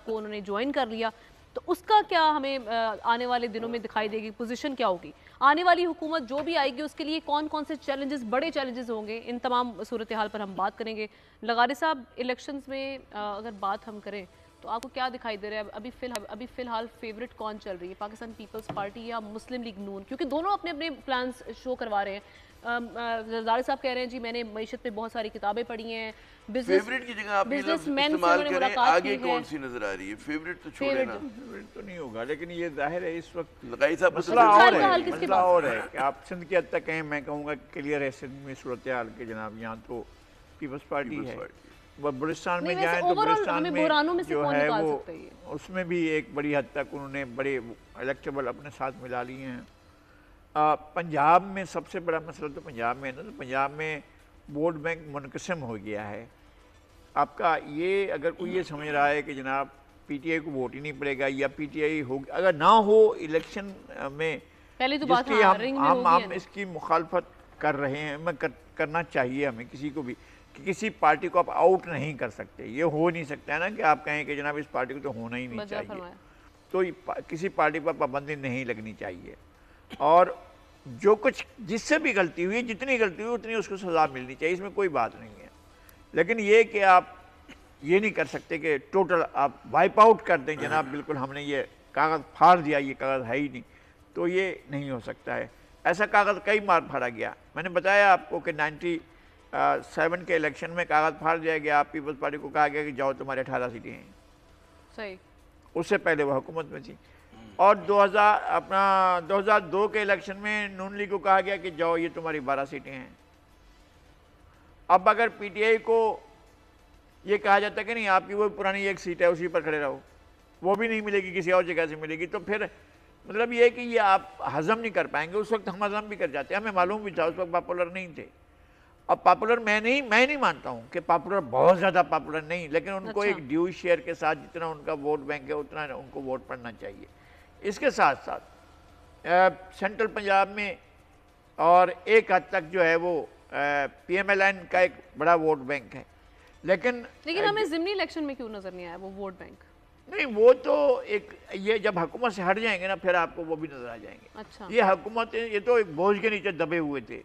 کو انہوں نے جوائن کر لیا، تو اس کا کیا ہمیں آنے والے دنوں میں دکھائی دے گی، پوزیشن کیا ہوگی؟ آنے والی حکومت جو بھی آئے گی اس کے لیے کون کون سے چیلنجز، بڑے چیلنجز ہوں گے؟ ان تمام صورتحال پر ہم بات کریں گے۔ لغاری صاحب، الیکشنز میں اگر بات ہم کریں تو آپ کو کیا دکھائی دے رہا ہے ابھی فی الحال فیورٹ کون چل رہی ہے، پاکستان پیپلز پارٹی یا مسلم لیگ نون؟ کیونکہ دونوں اپنے اپنے پلانز شو کروا رہے ہیں۔ زرداری صاحب کہہ رہے ہیں جی میں نے معیشت پہ بہت ساری کتابیں پڑھی ہیں، فیوریٹ کی جگہ آپ یہ لفظ استعمال کریں، آگے کون سی نظر آ رہی ہے؟ فیوریٹ تو چھوڑے نا، فیوریٹ تو نہیں ہوگا، لیکن یہ ظاہر ہے اس وقت لقائی صاحب مسئلہ اور ہے کہ آپ سندھ کی حد تک کہیں، میں کہوں گا کلیئر ہے سندھ میں صورتحال کے جناب، یہاں تو پیپلز پارٹی ہے۔ بلوچستان میں جائیں تو بلوچستان میں جو ہے وہ اس میں بھی ایک بڑی حد تک انہوں نے بڑے الیکٹیبل اپنے ساتھ ملا لیے ہیں۔ پنجاب میں سب سے بڑا مسئلہ تو پنجاب میں ہے نا، تو پنجاب میں ووٹ بینک منقسم ہو گیا ہے۔ آپ کا یہ اگر کوئی یہ سمجھ رہا ہے کہ جناب پی ٹی آئی کو ووٹ ہی نہیں پڑے گا یا پی ٹی آئی ہوگی، اگر نہ ہو الیکشن میں، جس کی ہم اس کی مخالفت کر رہے ہیں، میں کرنا چاہیے ہمیں کسی کو بھی، کہ کسی پارٹی کو آپ آؤٹ نہیں کر سکتے، یہ ہو نہیں سکتا ہے نا کہ آپ کہیں کہ جناب اس پارٹی کو تو ہونا ہی نہیں چاہیے، تو کسی پارٹی پر پابندی نہیں لگنی چاہیے، اور جو کچھ جس سے بھی غلطی ہوئی، جتنی غلطی ہوئی اتنی اس کو سزا ملنی چاہیے، اس میں کوئی بات نہیں ہے۔ لیکن یہ کہ آپ یہ نہیں کر سکتے کہ ٹوٹل آپ وائپ آؤٹ کر دیں جناب، بالکل ہم نے یہ کاغذ پھاڑ دیا، یہ کاغذ ہے ہی نہیں، تو یہ نہیں ہو سکتا ہے۔ ایسا کاغذ کئی بار پھاڑا گیا، میں نے بتایا آپ کو کہ 97 کے الیکشن میں کاغذ پھاڑ دیا گیا، پیپلز پارٹی کو کہا گیا کہ جاؤ تمہارے 18 سیٹیں ہیں، صحیح، اس سے پہلے وہ حکومت میں تھی۔ اور 2002 کے الیکشن میں نون لیگ کو کہا گیا کہ جاؤ یہ تمہاری 12 سیٹیں ہیں۔ اب اگر پی ٹی آئی کو یہ کہا جاتا ہے کہ نہیں آپ کی وہ پرانی ایک سیٹ ہے اسی پر کھڑے رہو، وہ بھی نہیں ملے گی، کسی اور جگہ سے ملے گی، تو پھر مطلب یہ ہے کہ یہ آپ ہضم نہیں کر پائیں گے۔ اس وقت ہم ہضم بھی کر جاتے ہیں، ہمیں معلوم بھی تھا اس وقت پاپولر نہیں تھے۔ اب پاپولر میں نہیں مانتا ہوں کہ پاپولر بہت زیادہ پاپولر نہیں، لیکن ان کو ایک ڈیو شیئر کے ساتھ جتنا ان کا ووٹ بینک ہے اتنا ان کو ووٹ پڑنا چاہیے۔ اس کے ساتھ ساتھ سینٹرل پنجاب میں اور ایک حد تک جو ہے وہ پی ایم ایل این کا ایک بڑا ووٹ بینک ہے، لیکن ہمیں ضمنی الیکشن میں کیوں نظر نہیں آیا وہ ووٹ بینک؟ نہیں، وہ تو ایک یہ جب حکومت سے ہٹ جائیں گے نا پھر آپ کو وہ بھی نظر آ جائیں گے۔ یہ حکومت یہ تو ایک بوجھ کے نیچے دبے ہوئے تھے،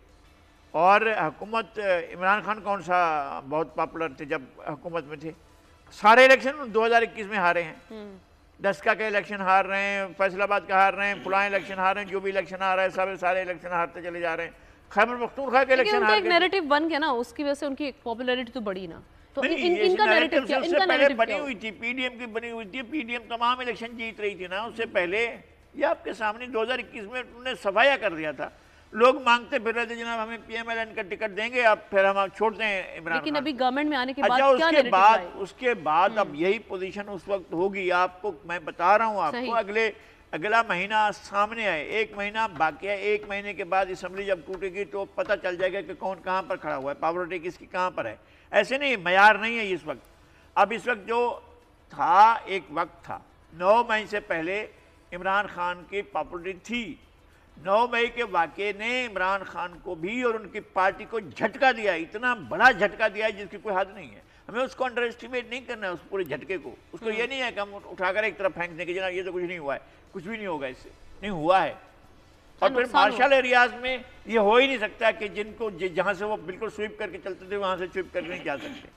اور حکومت عمران خان کون سا بہت پاپولر تھے جب حکومت میں تھے، سارے الیکشن 2021 میں ہارے ہیں، ڈسکا کے الیکشن ہار رہے ہیں، فیصل آباد کا ہار رہے ہیں، فلاں الیکشن ہار رہے ہیں، جو بھی الیکشن ہار رہے ہیں سارے الیکشن ہارتے چلے جا رہے ہیں۔ خیبر پختونخوا کے الیکشن ہار گئے، ایک نیریٹو بن گیا نا، اس کی وجہ سے ان کی پاپولیرٹی تو بڑی نا، تو ان کا نیریٹو کیا؟ ان کا نیریٹو بنی ہوئی تھی، پی ڈی ایم کی بنی ہوئی تھی، پی ڈی ایم تمام الیکشن جیت رہی تھی نا، اس سے پہلے یہ آپ کے سامنے 2021 میں انہوں نے صفایا کر دیا تھا، لوگ مانگتے پھر رہے تھے جناب ہمیں پی ایم ایل این کا ٹکٹ دیں گے، اب پھر ہم چھوڑتے ہیں عمران خان۔ لیکن ابھی گورنمنٹ میں آنے کے بعد کیا نیریٹو آئے؟ اس کے بعد اب یہی پوزیشن اس وقت ہوگی، آپ کو میں بتا رہا ہوں، آپ کو اگلا مہینہ سامنے آئے، 1 مہینہ باقی ہے، 1 مہینے کے بعد اسمبلی جب ٹوٹے گی تو پتہ چل جائے گا کہ کون کہاں پر کھڑا ہوا ہے، پاپولرٹی کس کی کہاں پر ہے۔ ایسے نہیں، معیار نہیں ہے اس وقت، اب اس وقت جو تھا ایک وقت تھا، 9 مئی سے پہلے عمران خان کی پاپولرٹی تھی، 9 مئی کے واقعے نے عمران خان کو بھی اور ان کی پارٹی کو جھٹکا دیا، اتنا بڑا جھٹکا دیا ہے جس کی کوئی حد نہیں ہے۔ ہمیں اس کو انڈر اسٹیمیٹ نہیں کرنا ہے، اس پورے جھٹکے کو، اس کو یہ نہیں ہے کہ ہم اٹھا کر ایک طرف پھینک دیں کہ جناب یہ تو کچھ نہیں ہوا ہے، کچھ بھی نہیں ہوگا، اس سے نہیں ہوا ہے۔ اور پھر مارشل ایریاز میں یہ ہو ہی نہیں سکتا کہ جن کو جہاں سے وہ بالکل سویپ کر کے چلتے تھے وہاں سے سویپ کر کے نہیں جا سکتے۔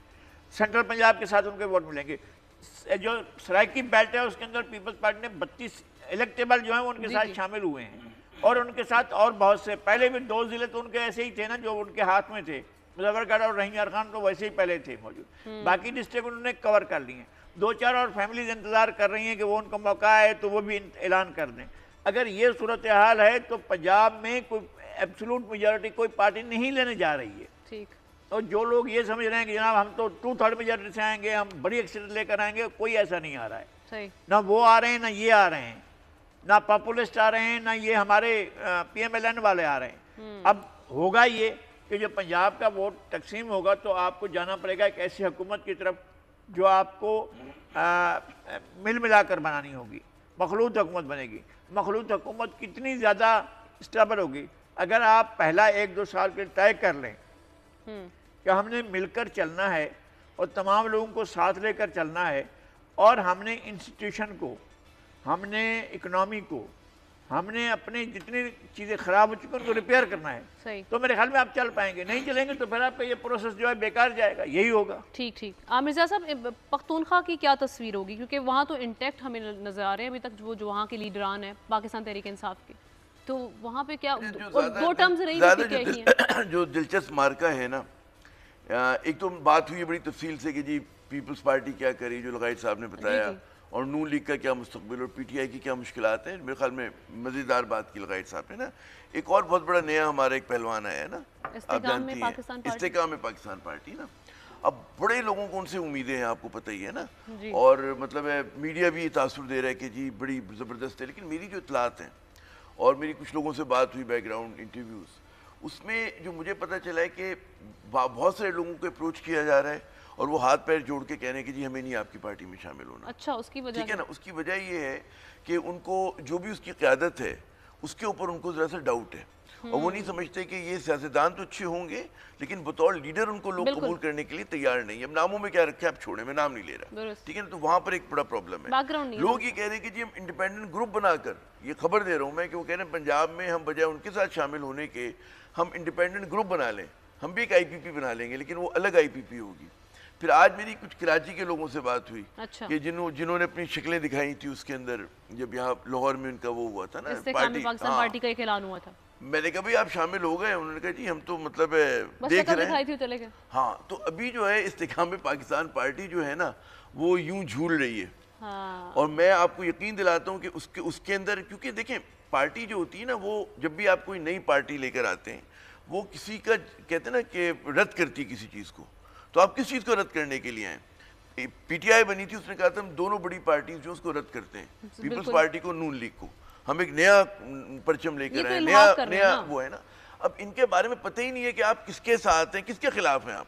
سینٹرل پنجاب کے ساتھ ان کے ووٹ ملیں گے۔ جو سرائکی بیلٹ ہے اس کے اندر پیپلز پارٹی نے 32 الیکٹیبل جو ہیں وہ ان کے ساتھ شامل ہوئے ہیں، اور ان کے ساتھ اور بہت سے، پہلے بھی 2 ضلع تو ان کے ایسے ہی تھے نا جو ان کے ہاتھ میں تھے، مظفر گڑھ اور رحیم یار خان تو ویسے ہی پہلے تھے موجود، باقی ڈسٹرکٹ انہوں نے کور کر لی ہیں۔ 2-4 اور فیملیز انتظار کر رہی ہیں کہ وہ ان کو موقع آئے تو وہ بھی اعلان کر دیں۔ اگر یہ صورتحال ہے تو پنجاب میں کوئی ایبسولوٹ میجورٹی کوئی پارٹی نہیں لینے جا رہی ہے۔ ٹھیک، اور جو لوگ یہ سمجھ رہے ہیں کہ جناب ہم تو 2/3 میجورٹی سے آئیں گے، ہم بڑی اکثریت لے کر آئیں گے، کوئی ایسا نہیں آ رہا ہے، نہ وہ آ رہے ہیں نہ یہ آ رہے ہیں، نہ پاپولسٹ آ رہے ہیں نہ یہ ہمارے پی ایم ایل این والے آ رہے ہیں۔ اب ہوگا یہ کہ جو پنجاب کا ووٹ تقسیم ہوگا تو آپ کو جانا پڑے گا ایک ایسی حکومت کی طرف جو آپ کو مل ملا کر بنانی ہوگی، مخلوط حکومت بنے گی۔ مخلوط حکومت کتنی زیادہ اسٹیبل ہوگی؟ اگر آپ پہلا 1-2 سال کے طے کر لیں کہ ہم نے مل کر چلنا ہے اور تمام لوگوں کو ساتھ لے کر چلنا ہے، اور ہم نے انسٹیٹیوشن کو، ہم نے اکنامی کو، ہم نے اپنے جتنی چیزیں خراب ہو چکی ان کو ریپیئر کرنا ہے، تو میرے خیال میں آپ چل پائیں گے. نہیں چلیں گے تو پھر آپ کا یہ پروسیس جو ہے بیکار جائے گا. یہی ہوگا. ٹھیک ٹھیک. مرزا صاحب، پختونخوا کی کیا تصویر ہوگی؟ کیونکہ وہاں تو انٹیکٹ ہمیں نظر آ رہے ہیں ابھی تک جو وہاں کے لیڈران ہیں پاکستان تحریک انصاف کے، تو وہاں پہ کیا دو ٹرمز رہی ہیں؟ جو دلچسپ مارکہ ہے نا، ایک تو بات ہوئی بڑی تفصیل سے کہ جی پیپلز پارٹی کیا کری، جو لغائد صاحب نے بتایا، اور نون لیگ کا کیا مستقبل اور پی ٹی آئی کی کیا مشکلات ہیں. میرے خیال میں مزیدار بات کی لغائد صاحب نے نا. ایک اور بہت بڑا نیا ہمارا ایک پہلوان آیا ہے نا، آپ جانتی ہیں، استحکام میں پاکستان پارٹی نا. اب بڑے لوگوں کو ان سے امیدیں ہیں، آپ کو پتہ ہی ہے نا، اور مطلب ہے میڈیا بھی تاثر دے رہا ہے کہ جی بڑی زبردست ہے. لیکن میری جو اطلاعات ہیں اور میری کچھ لوگوں سے بات ہوئی بیک گراؤنڈ انٹرویوز، اس میں جو مجھے پتہ چلا ہے کہ بہت سارے لوگوں کو اپروچ کیا جا رہا ہے اور وہ ہاتھ پیر جوڑ کے کہنے کہ جی ہمیں نہیں آپ کی پارٹی میں شامل ہونا. اچھا، اس کی وجہ ٹھیک ہے نا. اس کی وجہ یہ ہے کہ ان کو جو بھی اس کی قیادت ہے اس کے اوپر ان کو ذرا سا ڈاؤٹ ہے، اور وہ نہیں سمجھتے کہ یہ سیاستدان تو اچھے ہوں گے لیکن بطور لیڈر ان کو لوگ قبول کرنے کے لیے تیار نہیں. اب ناموں میں کیا رکھا ہے آپ چھوڑیں، میں نام نہیں لے رہا، ٹھیک ہے نا. تو وہاں پر ایک بڑا پرابلم ہے. لوگ یہ کہہ رہے ہیں کہ جی ہم انڈیپینڈنٹ گروپ بنا کر، یہ خبر دے رہا ہوں میں کہ وہ کہہ رہے ہیں پنجاب میں ہم بجائے ان کے ساتھ شامل ہونے کے ہم انڈیپینڈنٹ گروپ بنا لیں، ہم بھی ایک آئی پی پی بنا لیں گے لیکن وہ الگ آئی پی پی ہوگی. پھر آج میری کچھ کراچی کے لوگوں سے بات ہوئی کہ جنہوں نے اپنی شکلیں دکھائی تھی اس کے اندر، جب یہاں لاہور میں ان کا وہ ہوا تھا نا پاکستان پارٹی کا ایک اعلان ہوا تھا، میں نے کہا بھئی آپ شامل ہو گئے؟ انہوں نے کہا جی ہم تو مطلب دیکھ رہے ہیں. ہاں، تو ابھی جو ہے استحکام میں پاکستان پارٹی جو ہے نا وہ یوں جھول رہی ہے. اور میں آپ کو یقین دلاتا ہوں کہ اس کے اندر، کیونکہ دیکھیں پارٹی جو ہوتی ہے نا، وہ جب بھی آپ کوئی نئی پارٹی لے کر آتے ہیں وہ کسی کا کہتے ہیں نا کہ رد کرتی ہے کسی چیز کو. تو آپ کس چیز کو رد کرنے کے لیے آئیں؟ پی ٹی آئی بنی تھی، اس نے کہا تھا ہم دونوں بڑی پارٹیز جو اس کو رد کرتے ہیں، پیپلز پارٹی کو، نون لیگ کو. ہم ایک نیا پرچم لے کر آئے، نیا وہ ہے نا. اب ان کے بارے میں پتہ ہی نہیں ہے کہ آپ کس کے ساتھ ہیں، کس کے خلاف ہیں. آپ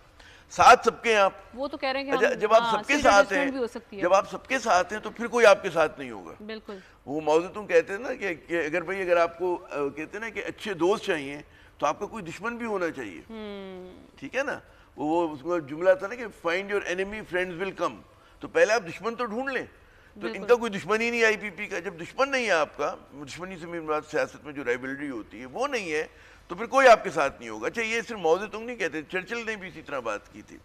ساتھ سب کے ہیں. آپ وہ تو کہہ رہے ہیں کہ جب آپ سب کے ساتھ ہیں، جب آپ سب کے ساتھ ہیں تو پھر کوئی آپ کے ساتھ نہیں ہوگا. بالکل. وہ موضوع تم کہتے ہیں نا کہ اگر آپ کو کہتے ہیں نا کہ اچھے دوست چاہیے تو آپ کا کوئی دشمن بھی ہونا چاہیے. ٹھیک ہے نا. وہ اس کا جملہ تھا نا کہ فائنڈ یور اینیمی فرینڈز ول کم. تو پہلے آپ دشمن تو ڈھونڈ لیں. تو ان کا کوئی دشمن ہی نہیں آئی پی پی کا. جب دشمن نہیں ہے آپ کا، دشمنی سے میری بات سیاست میں جو رائیولری ہوتی ہے وہ نہیں ہے تو پھر کوئی آپ کے ساتھ نہیں ہوگا. اچھا، یہ صرف موضوع تم نہیں کہتے، چرچل نے بھی اسی طرح بات کی تھی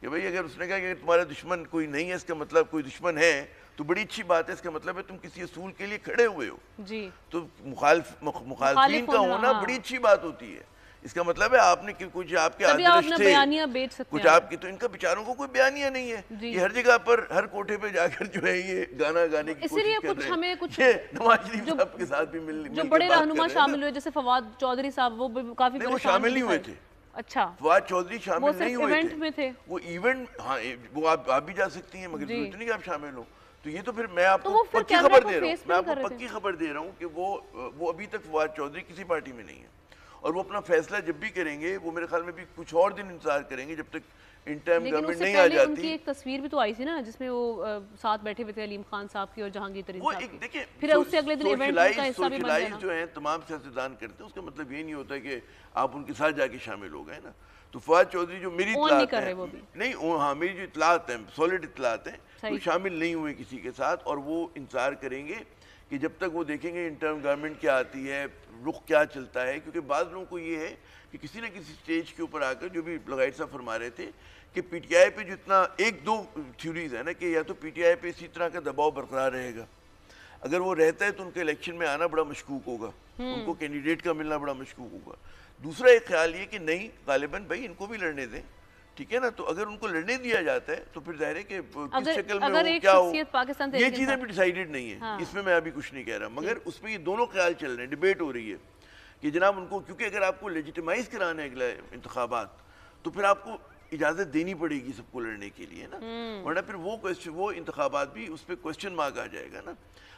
کہ بھئی اگر اس نے کہا کہ تمہارا دشمن کوئی نہیں ہے، اس کا مطلب کوئی دشمن ہے تو بڑی اچھی بات ہے، اس کا مطلب ہے تم کسی اصول کے لیے کھڑے ہوئے ہو. جی. تو مخالفین کا ہونا بڑی اچھی بات ہوتی ہے. اس کا مطلب ہے آپ نے کچھ آپ کے آدرش تھے، کچھ آپ کی، تو ان کا بیچاروں کو کوئی بیانیہ نہیں ہے. یہ ہر جگہ پر ہر کوٹھے پہ جا کر جو ہے یہ گانا گانے کی کوشش کر رہے ہیں. نواز شریف صاحب کے ساتھ بھی مل جو بڑے رہنما شامل ہوئے جیسے فواد چودھری صاحب، وہ کافی وہ شامل نہیں ہوئے تھے. اچھا، فواد چودھری شامل نہیں ہوئے تھے. وہ ایونٹ، ہاں وہ آپ بھی جا سکتی ہیں مگر ضرورت نہیں کہ آپ شامل ہو. تو یہ تو پھر میں آپ کو پکی خبر دے رہا ہوں، میں آپ کو پکی خبر دے رہا ہوں کہ وہ ابھی تک فواد چودھری کسی پارٹی میں نہیں ہے. اور وہ اپنا فیصلہ جب بھی کریں گے، وہ میرے خیال میں بھی کچھ اور دن انتظار کریں گے جب تک ان ٹائم گورنمنٹ نہیں آ جاتی. ان کی ایک تصویر بھی تو آئی تھی نا جس میں وہ ساتھ بیٹھے ہوئے تھے علیم خان صاحب کی اور جہانگیر ترین صاحب کی. دیکھیں، پھر اس سے اگلے دن ایونٹ کا حصہ بھی بن گیا. جو ہیں تمام سیاستدان کرتے ہیں، اس کا مطلب یہ نہیں ہوتا کہ آپ ان کے ساتھ جا کے شامل ہو گئے نا. تو فواد چودھری جو میری اطلاعات ہیں، نہیں ہاں میری جو اطلاعات ہیں، سالڈ اطلاعات ہیں، وہ شامل نہیں ہوئے کسی کے ساتھ. اور وہ انتظار کریں گے کہ جب تک وہ دیکھیں گے انٹرم گورنمنٹ کیا آتی ہے، رخ کیا چلتا ہے. کیونکہ بعض لوگوں کو یہ ہے کہ کسی نہ کسی سٹیج کے اوپر آ کر، جو بھی لغائد صاحب فرما رہے تھے کہ پی ٹی آئی پہ جتنا ایک دو تھیوریز ہے نا کہ یا تو پی ٹی آئی پہ اسی طرح کا دباؤ برقرار رہے گا، اگر وہ رہتا ہے تو ان کے الیکشن میں آنا بڑا مشکوک ہوگا، ان کو کینڈیڈیٹ کا ملنا بڑا مشکوک ہوگا. دوسرا ایک خیال یہ کہ نہیں، غالباً بھائی ان کو بھی لڑنے دیں. ٹھیک ہے نا. تو اگر ان کو لڑنے دیا جاتا ہے تو پھر ظاہر ہے کہ کس شکل میں ہو، کیا ہو، یہ چیزیں بھی ڈیسائیڈڈ نہیں ہیں. اس میں ابھی کچھ نہیں کہہ رہا، مگر اس میں یہ دونوں خیال چل رہے ہیں، ڈیبیٹ ہو رہی ہے کہ جناب ان کو، کیونکہ اگر آپ کو لیجیٹیمائز کرانا ہے اگلا انتخابات تو پھر آپ کو اجازت دینی پڑے گی سب کو لڑنے کے لیے نا، ورنہ پھر وہ انتخابات بھی اس پہ کوسچن مارک آ جائے گا نا.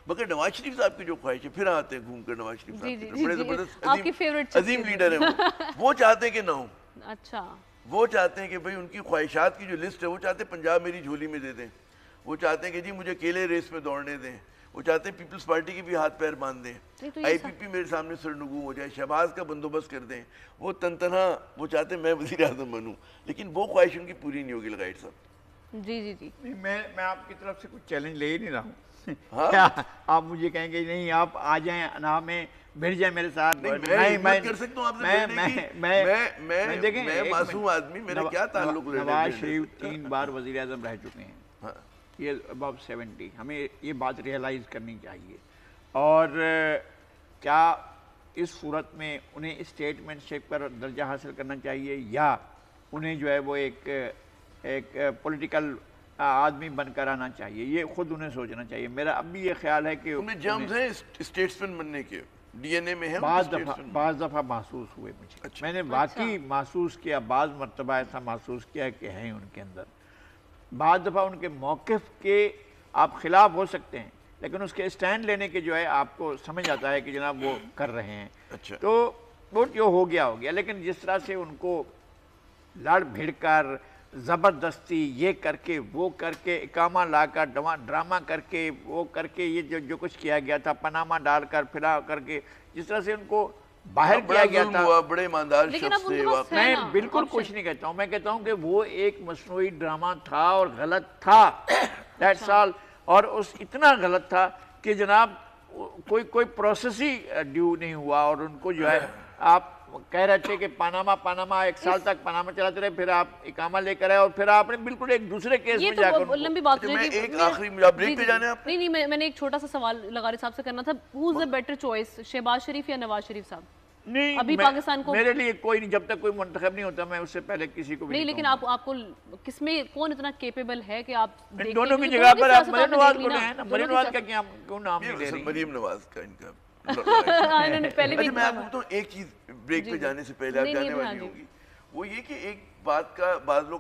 مگر نواز شریف صاحب کی جو خواہش ہے، پھر آتے ہیں گھوم کر نواز شریف صاحب، بڑے زبردست عظیم لیڈر ہیں وہ چاہتے ہیں کہ نہ ہو. اچھا، وہ چاہتے ہیں کہ بھئی ان کی خواہشات کی جو لسٹ ہے، وہ چاہتے ہیں پنجاب میری جھولی میں دے دیں. وہ چاہتے ہیں کہ جی مجھے اکیلے ریس میں دوڑنے دیں. وہ چاہتے ہیں پیپلز پارٹی کی بھی ہاتھ پیر باندھ دیں، آئی پی پی میرے سامنے سرنگو ہو جائے، شہباز کا بندوبست کر دیں. وہ تنہا وہ چاہتے ہیں میں وزیر اعظم بنوں. لیکن وہ خواہش ان کی پوری نہیں ہوگی لغائد صاحب. جی جی جی میں آپ کی طرف سے کچھ چیلنج لے ہی نہیں رہا ہوں. کیا آپ مجھے کہیں گے نہیں آپ آ جائیں انا میں بھیڑ جائیں میرے ساتھ؟ میں کر سکتا ہوں آپ سے بھیڑنے کی. میں معصوم آدمی، میرا کیا تعلق لینے؟ نواز شریف 3 بار وزیر اعظم رہ چکے ہیں، یہ اباؤٹ 70. ہمیں یہ بات ریئلائز کرنی چاہیے. اور کیا اس صورت میں انہیں اسٹیٹمنٹ شپ پر درجہ حاصل کرنا چاہیے، یا انہیں جو ہے وہ ایک پولیٹیکل آدمی بن کر آنا چاہیے؟ یہ خود انہیں سوچنا چاہیے. میرا اب بھی یہ خیال ہے کہ انہیں جرمز ہیں اسٹیٹسمین بننے کے، ڈی این اے میں ہے. بعض دفعہ محسوس ہوئے مجھے، میں نے واقعی محسوس کیا، بعض مرتبہ ایسا محسوس کیا کہ ہیں ان کے اندر. بعض دفعہ ان کے موقف کے آپ خلاف ہو سکتے ہیں، لیکن اس کے اسٹینڈ لینے کے جو ہے آپ کو سمجھ آتا ہے کہ جناب وہ کر رہے ہیں. تو وہ جو ہو گیا، لیکن جس طرح سے ان کو لڑ بھیڑ کر زبردستی یہ کر کے وہ کر کے اقامہ لا کر ڈرامہ کر کے وہ کر کے یہ جو کچھ کیا گیا تھا، پناما ڈال کر پھرا کر کے جس طرح سے ان کو باہر کیا گیا تھا، بڑے ایماندار شخص سے. میں بالکل کچھ نہیں کہتا ہوں، میں کہتا ہوں کہ وہ ایک مصنوعی ڈرامہ تھا اور غلط تھا. That's all. اور اتنا غلط تھا کہ جناب کوئی پروسیس ہی ڈیو نہیں ہوا. اور ان کو جو ہے آپ کہہ رہے تھے کہ پاناما 1 سال تک پاناما چلاتے رہے، پھر آپ اقامہ لے کر آئے، اور پھر آپ نے بالکل ایک دوسرے کیس میں جا کر لمبی بات ہے. ایک آخری بریک پہ جانے آپ. نہیں میں نے ایک چھوٹا سا سوال لغاری صاحب سے کرنا تھا. ہو از اے بیٹر چوائس، شہباز شریف یا نواز شریف صاحب؟ نہیں، ابھی پاکستان کو میرے لیے کوئی نہیں، جب تک کوئی منتخب نہیں ہوتا میں اس سے پہلے کسی کو بھی نہیں. لیکن آپ کو کس میں کون اتنا کیپیبل ہے کہ آپ دونوں کی جگہ پر آپ مریم نواز کو لے ہیں نا. مریم نواز کا کیوں نام نہیں لے رہی؟ مریم نواز کا ان کا. میں آپ کو ایک چیز بریک پہ جانے سے پہلے آپ جانے والی ہوگی، وہ یہ کہ ایک بات کا بعض لوگ